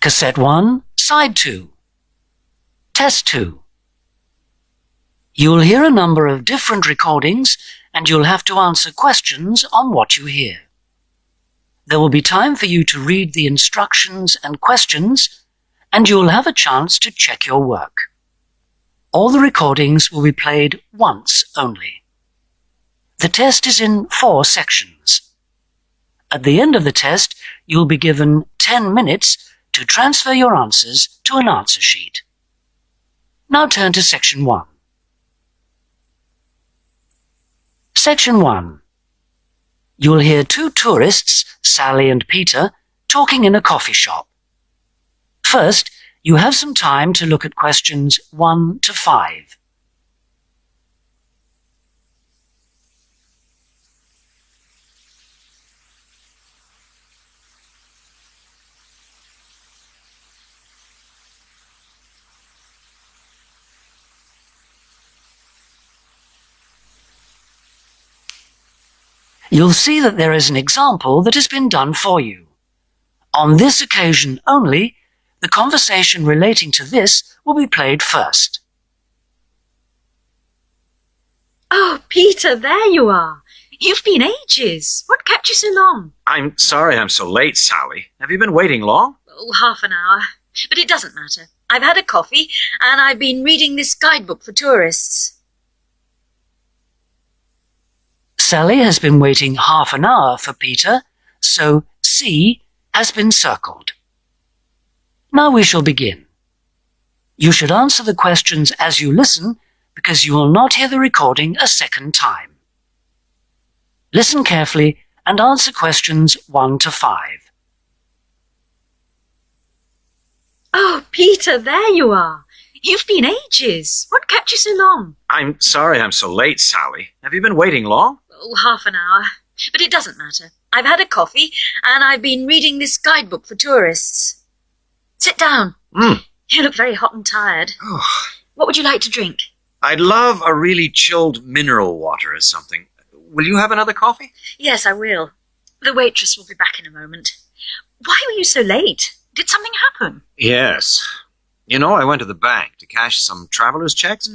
Cassette 1, Side 2. Test 2. You'll hear a number of different recordings and you'll have to answer questions on what you hear. There will be time for you to read the instructions and questions, and you'll have a chance to check your work. All the recordings will be played once only. The test is in 4 sections. At the end of the test, you'll be given 10 minutes to transfer your answers to an answer sheet. Now turn to Section 1. Section 1. You'll hear 2 tourists, Sally and Peter, talking in a coffee shop. First, you have some time to look at questions 1 to 5. You'll see that there is an example that has been done for you. On this occasion only, the conversation relating to this will be played first. Oh, Peter, there you are. You've been ages. What kept you so long? I'm sorry I'm so late, Sally. Have you been waiting long? Oh, half an hour. But it doesn't matter. I've had a coffee and I've been reading this guidebook for tourists. Sally has been waiting half an hour for Peter, so C has been circled. Now we shall begin. You should answer the questions as you listen, because you will not hear the recording a second time. Listen carefully and answer questions 1 to 5. Oh, Peter, there you are. You've been ages. What kept you so long? I'm sorry I'm so late, Sally. Have you been waiting long? Oh, half an hour. But it doesn't matter. I've had a coffee and I've been reading this guidebook for tourists. Sit down. You look very hot and tired. What would you like to drink? I'd love a really chilled mineral water or something. Will you have another coffee? Yes, I will. The waitress will be back in a moment. Why were you so late? Did something happen? Yes. You know, I went to the bank to cash some traveler's checks.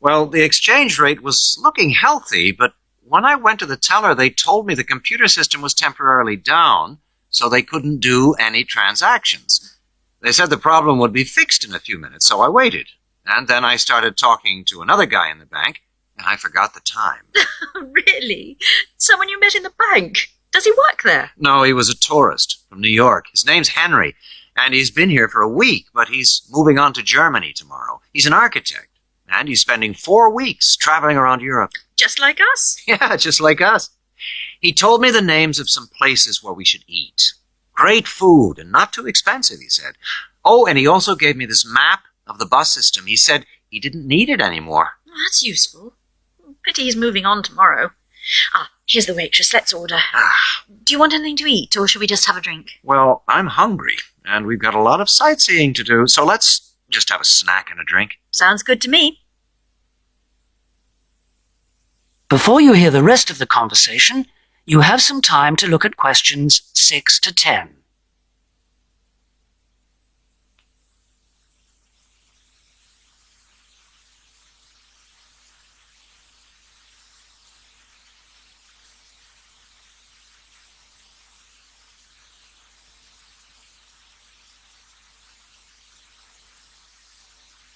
Well, the exchange rate was looking healthy, but when I went to the teller, they told me the computer system was temporarily down, so they couldn't do any transactions. They said the problem would be fixed in a few minutes, so I waited. And then I started talking to another guy in the bank, and I forgot the time. Really? Someone you met in the bank? Does he work there? No, he was a tourist from New York. His name's Henry, and he's been here for a week, but he's moving on to Germany tomorrow. He's an architect, and he's spending 4 weeks traveling around Europe. Just like us? Yeah, just like us. He told me the names of some places where we should eat. Great food and not too expensive, he said. Oh, and he also gave me this map of the bus system. He said he didn't need it anymore. Oh, that's useful. Pity he's moving on tomorrow. Here's the waitress. Let's order. Do you want anything to eat, or should we just have a drink? Well, I'm hungry, and we've got a lot of sightseeing to do, so let's just have a snack and a drink. Sounds good to me. Before you hear the rest of the conversation, you have some time to look at questions 6 to 10.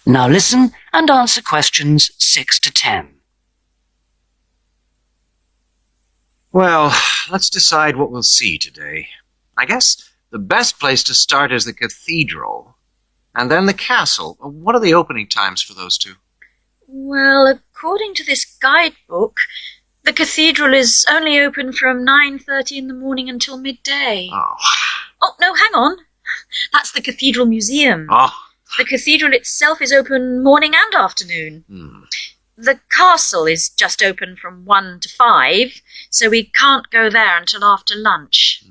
Now listen and answer questions 6 to 10. Well, let's decide what we'll see today. I guess the best place to start is the cathedral, and then the castle. What are the opening times for those two? Well, according to this guidebook, the cathedral is only open from 9:30 in the morning until midday. Oh, no, hang on. That's the Cathedral Museum. The cathedral itself is open morning and afternoon. The castle is just open from 1 to 5, so we can't go there until after lunch.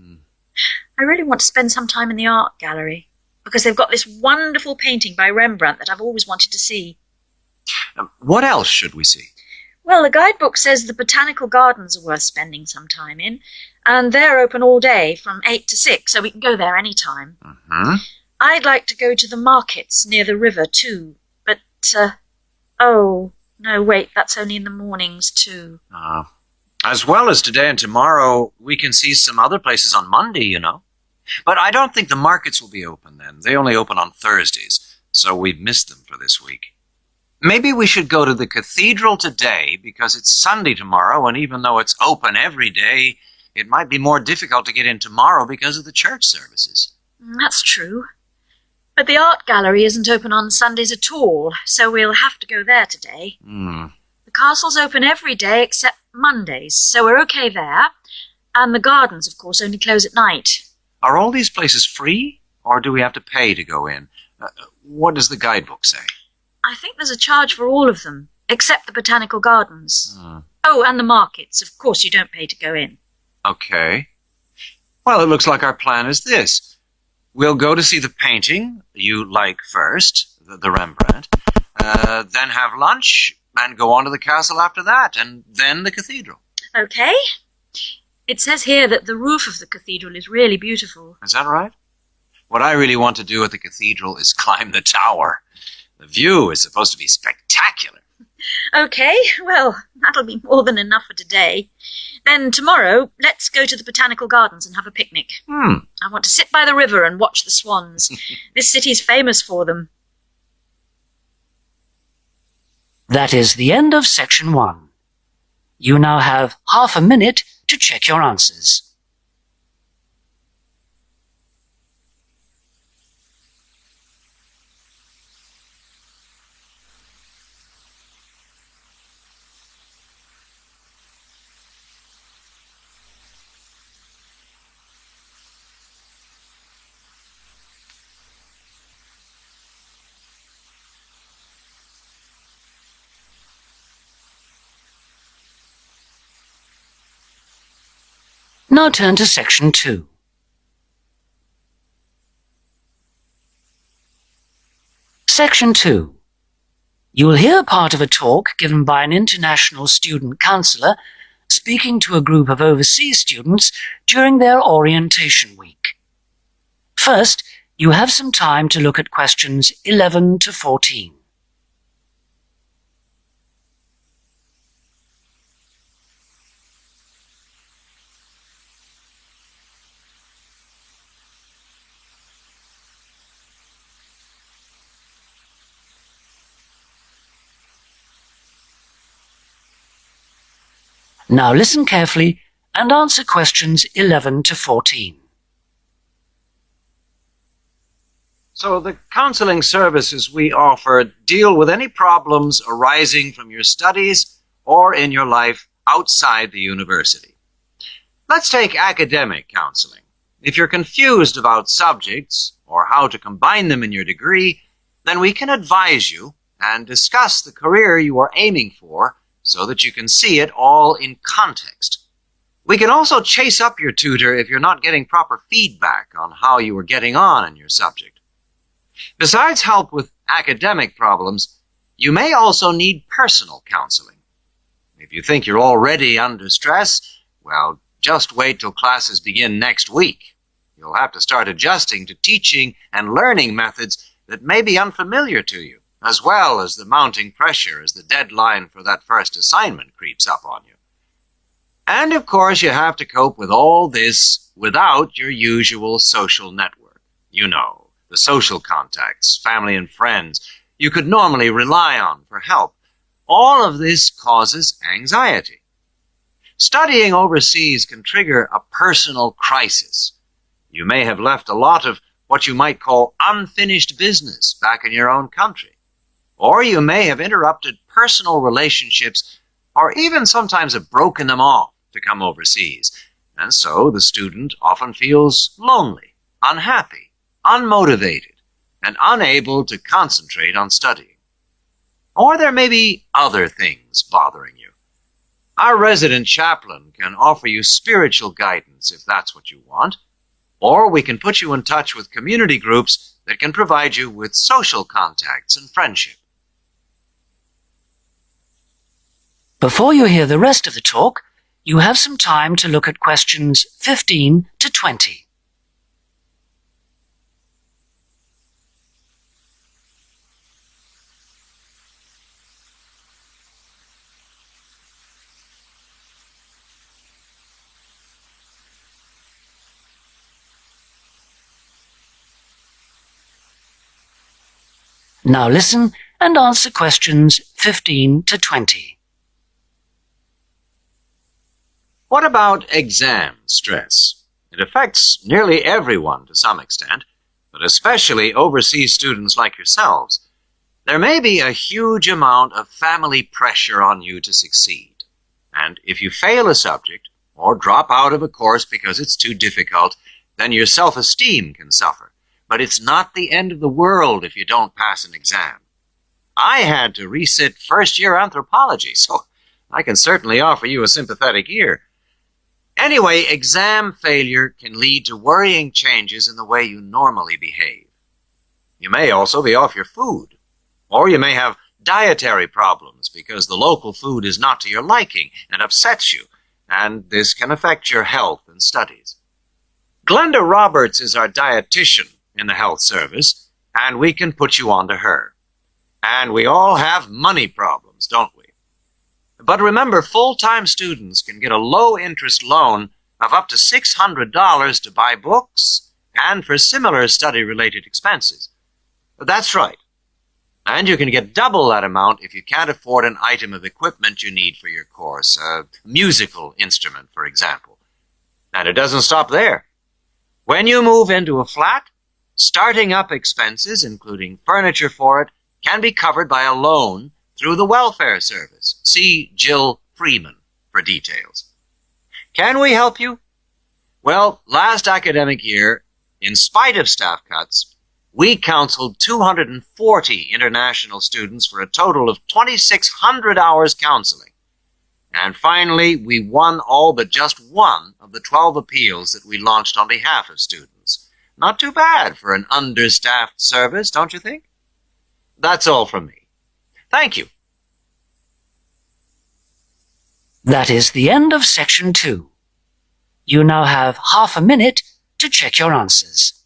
I really want to spend some time in the art gallery, because they've got this wonderful painting by Rembrandt that I've always wanted to see. What else should we see? Well, the guidebook says the botanical gardens are worth spending some time in, and they're open all day from 8 to 6, so we can go there any time. I'd like to go to the markets near the river too, but, oh, no, wait, that's only in the mornings too. As well as today and tomorrow, we can see some other places on Monday, you know. But I don't think the markets will be open then. They only open on Thursdays, so we've missed them for this week. Maybe we should go to the cathedral today because it's Sunday tomorrow, and even though it's open every day, it might be more difficult to get in tomorrow because of the church services. That's true. But the art gallery isn't open on Sundays at all, so we'll have to go there today. The castle's open every day except Mondays, so we're okay there. And the gardens, of course, only close at night. Are all these places free, or do we have to pay to go in? What does the guidebook say? I think there's a charge for all of them, except the botanical gardens. Oh, and the markets. Of course, you don't pay to go in. Okay. Well, it looks like our plan is this. We'll go to see the painting you like first, the Rembrandt, then have lunch and go on to the castle after that, and then the cathedral. Okay. It says here that the roof of the cathedral is really beautiful. Is that right? What I really want to do at the cathedral is climb the tower. The view is supposed to be spectacular. Okay, well, that'll be more than enough for today. Then tomorrow, let's go to the botanical gardens and have a picnic. I want to sit by the river and watch the swans. This city's famous for them. That is the end of section 1. You now have half a minute to check your answers. Now turn to section 2. Section 2. You will hear part of a talk given by an international student counsellor speaking to a group of overseas students during their orientation week. First, you have some time to look at questions 11 to 14. Now listen carefully and answer questions 11 to 14. So the counseling services we offer deal with any problems arising from your studies or in your life outside the university. Let's take academic counseling. If you're confused about subjects or how to combine them in your degree, then we can advise you and discuss the career you are aiming for so that you can see it all in context. We can also chase up your tutor if you're not getting proper feedback on how you are getting on in your subject. Besides help with academic problems, you may also need personal counseling. If you think you're already under stress, well, just wait till classes begin next week. You'll have to start adjusting to teaching and learning methods that may be unfamiliar to you, as well as the mounting pressure as the deadline for that first assignment creeps up on you. And of course, you have to cope with all this without your usual social network. You know, the social contacts, family and friends you could normally rely on for help. All of this causes anxiety. Studying overseas can trigger a personal crisis. You may have left a lot of what you might call unfinished business back in your own country. Or you may have interrupted personal relationships or even sometimes have broken them off to come overseas. And so the student often feels lonely, unhappy, unmotivated, and unable to concentrate on studying. Or there may be other things bothering you. Our resident chaplain can offer you spiritual guidance if that's what you want, or we can put you in touch with community groups that can provide you with social contacts and friendship. Before you hear the rest of the talk, you have some time to look at questions 15 to 20. Now listen and answer questions 15 to 20. What about exam stress? It affects nearly everyone to some extent, but especially overseas students like yourselves. There may be a huge amount of family pressure on you to succeed. And if you fail a subject or drop out of a course because it's too difficult, then your self-esteem can suffer. But it's not the end of the world if you don't pass an exam. I had to resit first-year anthropology, so I can certainly offer you a sympathetic ear. Anyway, exam failure can lead to worrying changes in the way you normally behave. You may also be off your food, or you may have dietary problems because the local food is not to your liking and upsets you, and this can affect your health and studies. Glenda Roberts is our dietitian in the health service, and we can put you on to her. And we all have money problems, don't we? But remember, full-time students can get a low-interest loan of up to $600 to buy books and for similar study-related expenses. That's right. And you can get double that amount if you can't afford an item of equipment you need for your course, a musical instrument, for example. And it doesn't stop there. When you move into a flat, starting up expenses, including furniture for it, can be covered by a loan through the welfare service. See Jill Freeman for details. Can we help you? Well, last academic year, in spite of staff cuts, we counseled 240 international students for a total of 2,600 hours counseling. And finally, we won all but just one of the 12 appeals that we launched on behalf of students. Not too bad for an understaffed service, don't you think? That's all from me. Thank you. That is the end of section 2. You now have half a minute to check your answers.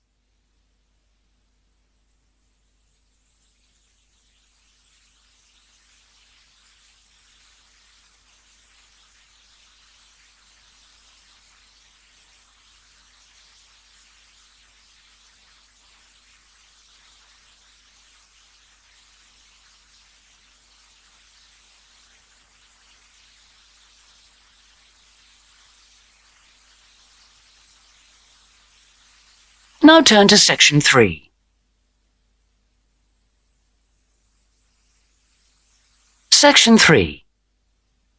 Now turn to section 3. Section 3.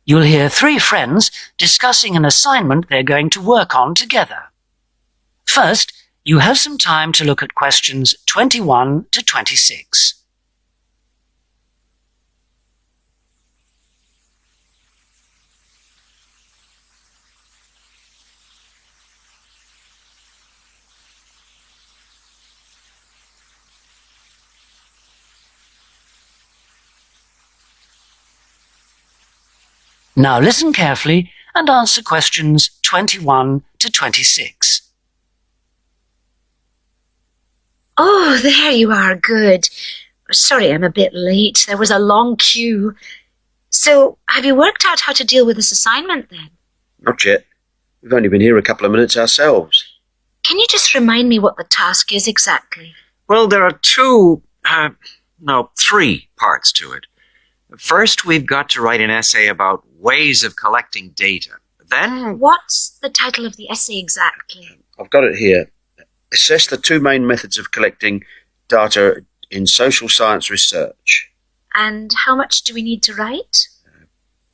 You'll hear 3 friends discussing an assignment they're going to work on together. First, you have some time to look at questions 21 to 26. Now listen carefully and answer questions 21 to 26. Oh, there you are. Good. Sorry I'm a bit late. There was a long queue. So, have you worked out how to deal with this assignment then? Not yet. We've only been here a couple of minutes ourselves. Can you just remind me what the task is exactly? Well, there are 3 parts to it. First, we've got to write an essay about ways of collecting data. Then... What's the title of the essay exactly? I've got it here. Assess the 2 main methods of collecting data in social science research. And how much do we need to write?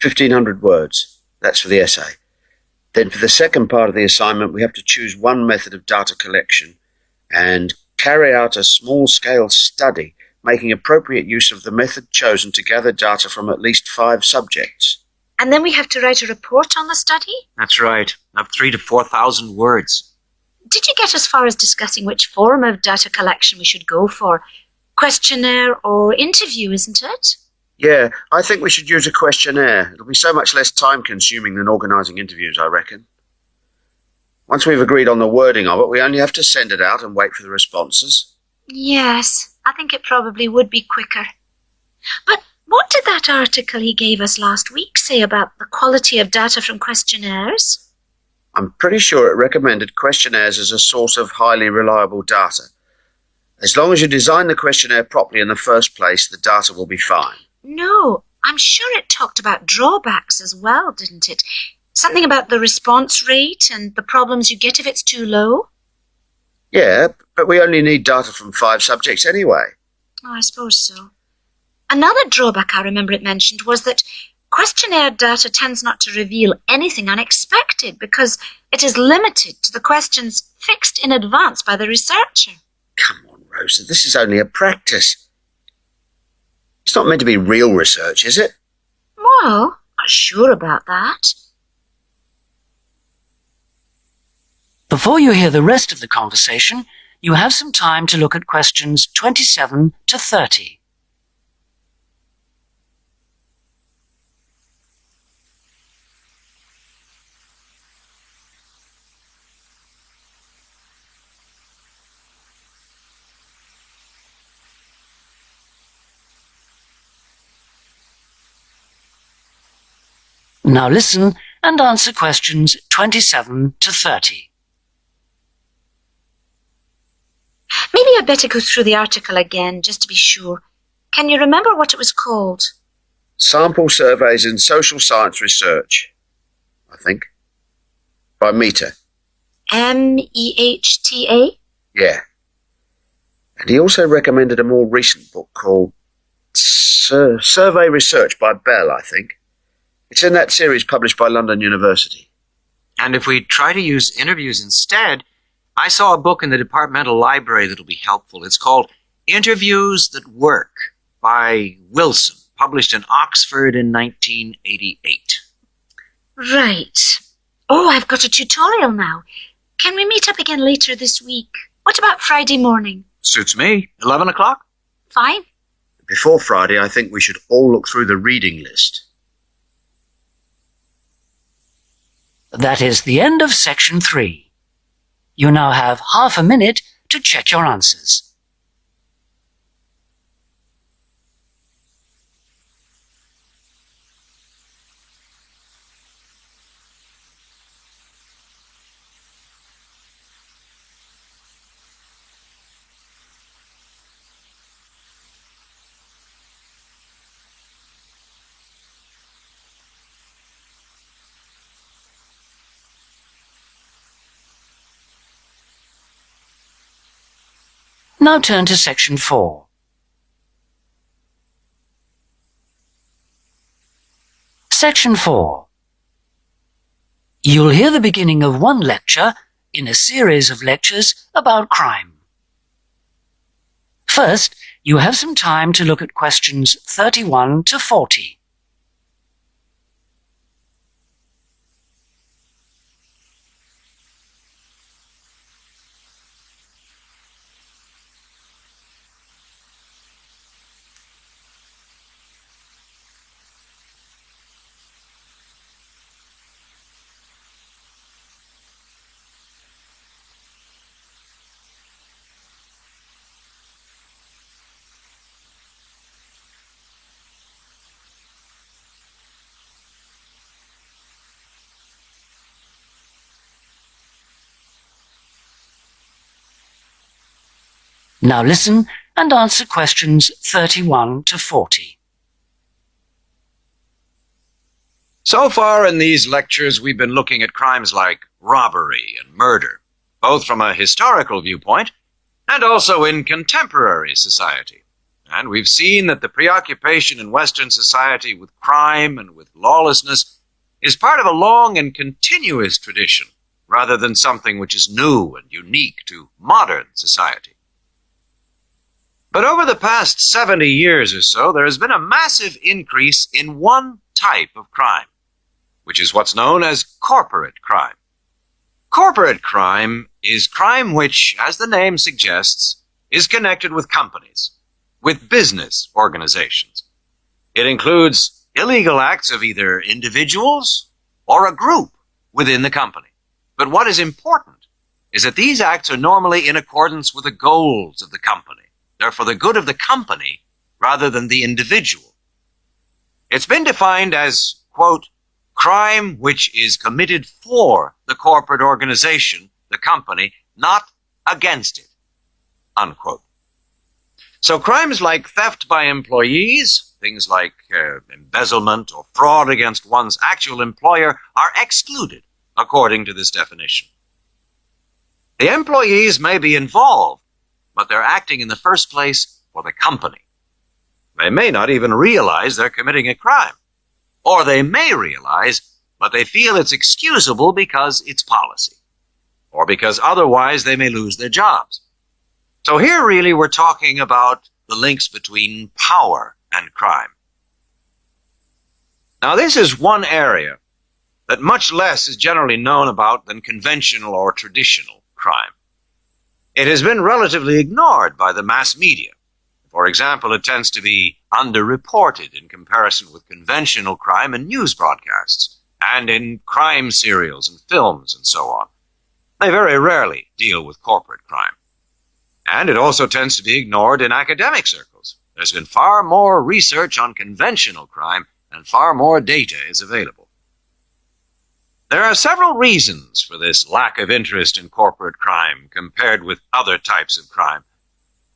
1,500 words. That's for the essay. Then for the second part of the assignment, we have to choose one method of data collection and carry out a small-scale study, making appropriate use of the method chosen to gather data from at least 5 subjects. And then we have to write a report on the study? That's right, of 3,000 to 4,000 words. Did you get as far as discussing which form of data collection we should go for? Questionnaire or interview, isn't it? Yeah, I think we should use a questionnaire. It'll be so much less time-consuming than organising interviews, I reckon. Once we've agreed on the wording of it, we only have to send it out and wait for the responses. Yes, I think it probably would be quicker. But what did that article he gave us last week say about the quality of data from questionnaires? I'm pretty sure it recommended questionnaires as a source of highly reliable data. As long as you design the questionnaire properly in the first place, the data will be fine. No, I'm sure it talked about drawbacks as well, didn't it? Something about the response rate and the problems you get if it's too low? Yeah, but we only need data from 5 subjects anyway. Oh, I suppose so. Another drawback I remember it mentioned was that questionnaire data tends not to reveal anything unexpected because it is limited to the questions fixed in advance by the researcher. Come on, Rosa, this is only a practice. It's not meant to be real research, is it? Well, not sure about that. Before you hear the rest of the conversation, you have some time to look at questions 27 to 30. Now listen and answer questions 27 to 30. Maybe I'd better go through the article again, just to be sure. Can you remember what it was called? Sample Surveys in Social Science Research, I think. By Mehta. MEHTA? Yeah. And he also recommended a more recent book called Survey Research by Bell, I think. It's in that series published by London University. And if we try to use interviews instead, I saw a book in the departmental library that'll be helpful. It's called Interviews That Work by Wilson, published in Oxford in 1988. Right. Oh, I've got a tutorial now. Can we meet up again later this week? What about Friday morning? Suits me. 11 o'clock? Fine. Before Friday, I think we should all look through the reading list. That is the end of section 3. You now have half a minute to check your answers. Now turn to section 4. Section 4. You'll hear the beginning of one lecture in a series of lectures about crime. First, you have some time to look at questions 31 to 40. Now listen and answer questions 31 to 40. So far in these lectures, we've been looking at crimes like robbery and murder, both from a historical viewpoint and also in contemporary society. And we've seen that the preoccupation in Western society with crime and with lawlessness is part of a long and continuous tradition, rather than something which is new and unique to modern society. But over the past 70 years or so, there has been a massive increase in one type of crime, which is what's known as corporate crime. Corporate crime is crime which, as the name suggests, is connected with companies, with business organizations. It includes illegal acts of either individuals or a group within the company. But what is important is that these acts are normally in accordance with the goals of the company. They're for the good of the company rather than the individual. It's been defined as, quote, crime which is committed for the corporate organization, the company, not against it, unquote. So crimes like theft by employees, things like embezzlement or fraud against one's actual employer are excluded according to this definition. The employees may be involved, but they're acting in the first place for the company. They may not even realize they're committing a crime. Or they may realize, but they feel it's excusable because it's policy. Or because otherwise they may lose their jobs. So here really we're talking about the links between power and crime. Now this is one area that much less is generally known about than conventional or traditional crime. It has been relatively ignored by the mass media. For example, it tends to be underreported in comparison with conventional crime in news broadcasts and in crime serials and films and so on. They very rarely deal with corporate crime. And it also tends to be ignored in academic circles. There's been far more research on conventional crime and far more data is available. There are several reasons for this lack of interest in corporate crime compared with other types of crime.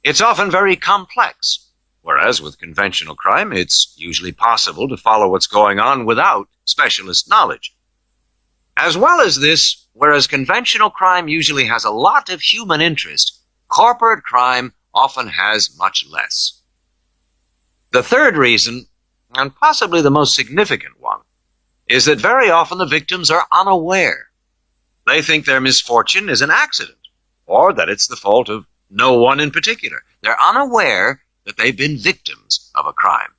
It's often very complex, whereas with conventional crime, it's usually possible to follow what's going on without specialist knowledge. As well as this, whereas conventional crime usually has a lot of human interest, corporate crime often has much less. The third reason, and possibly the most significant one, is that very often the victims are unaware. They think their misfortune is an accident, or that it's the fault of no one in particular. They're unaware that they've been victims of a crime.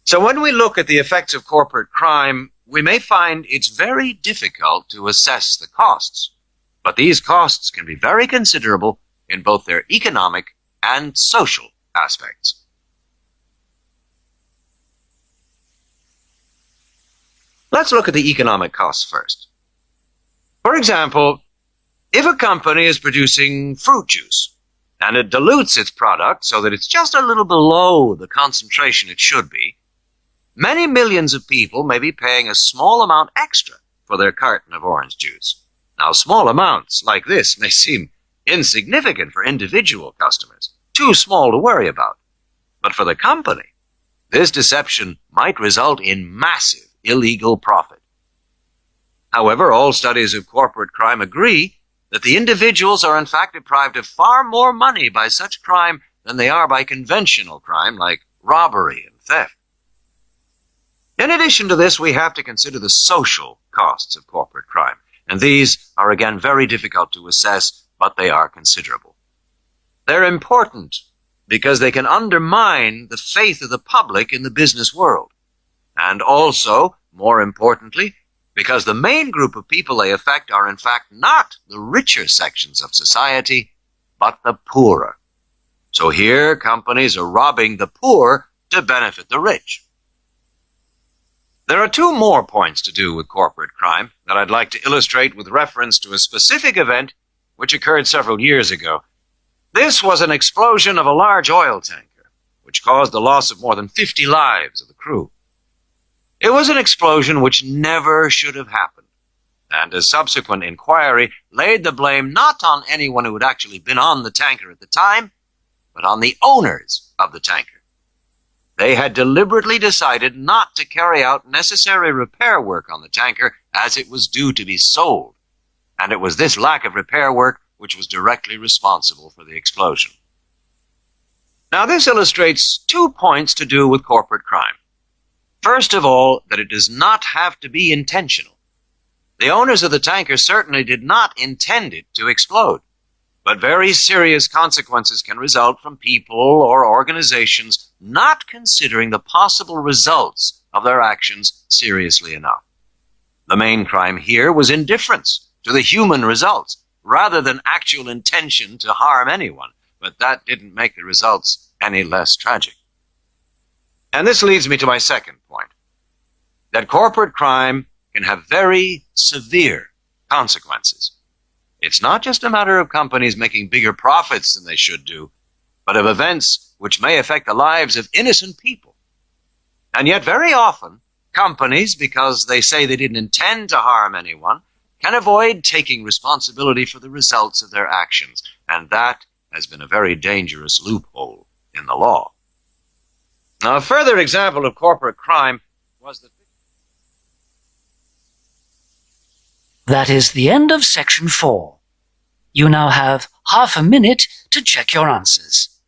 So when we look at the effects of corporate crime, we may find it's very difficult to assess the costs. But these costs can be very considerable in both their economic and social aspects. Let's look at the economic costs first. For example, if a company is producing fruit juice and it dilutes its product so that it's just a little below the concentration it should be, many millions of people may be paying a small amount extra for their carton of orange juice. Now, small amounts like this may seem insignificant for individual customers, too small to worry about. But for the company, this deception might result in massive illegal profit. However, all studies of corporate crime agree that the individuals are in fact deprived of far more money by such crime than they are by conventional crime like robbery and theft. In addition to this, we have to consider the social costs of corporate crime, and these are again very difficult to assess, but they are considerable. They're important because they can undermine the faith of the public in the business world, and also, more importantly, because the main group of people they affect are in fact not the richer sections of society, but the poorer. So here, companies are robbing the poor to benefit the rich. There are two more points to do with corporate crime that I'd like to illustrate with reference to a specific event which occurred several years ago. This was an explosion of a large oil tanker, which caused the loss of more than 50 lives of the crew. It was an explosion which never should have happened, and a subsequent inquiry laid the blame not on anyone who had actually been on the tanker at the time, but on the owners of the tanker. They had deliberately decided not to carry out necessary repair work on the tanker as it was due to be sold, and it was this lack of repair work which was directly responsible for the explosion. Now this illustrates 2 points to do with corporate crime. First of all, that it does not have to be intentional. The owners of the tanker certainly did not intend it to explode, but very serious consequences can result from people or organizations not considering the possible results of their actions seriously enough. The main crime here was indifference to the human results, rather than actual intention to harm anyone, but that didn't make the results any less tragic. And this leads me to my second point, that corporate crime can have very severe consequences. It's not just a matter of companies making bigger profits than they should do, but of events which may affect the lives of innocent people. And yet very often, companies, because they say they didn't intend to harm anyone, can avoid taking responsibility for the results of their actions, and that has been a very dangerous loophole in the law. Now, a further example of corporate crime was that... That is the end of section 4. You now have half a minute to check your answers.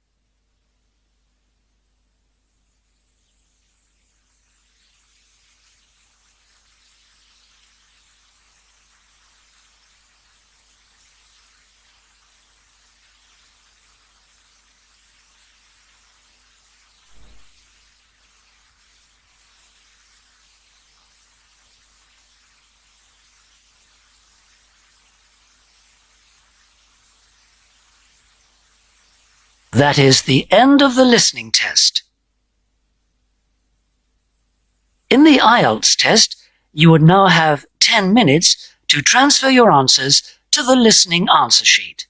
That is the end of the listening test. In the IELTS test, you would now have 10 minutes to transfer your answers to the listening answer sheet.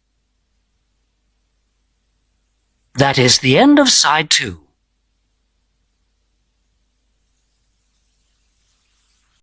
That is the end of side 2.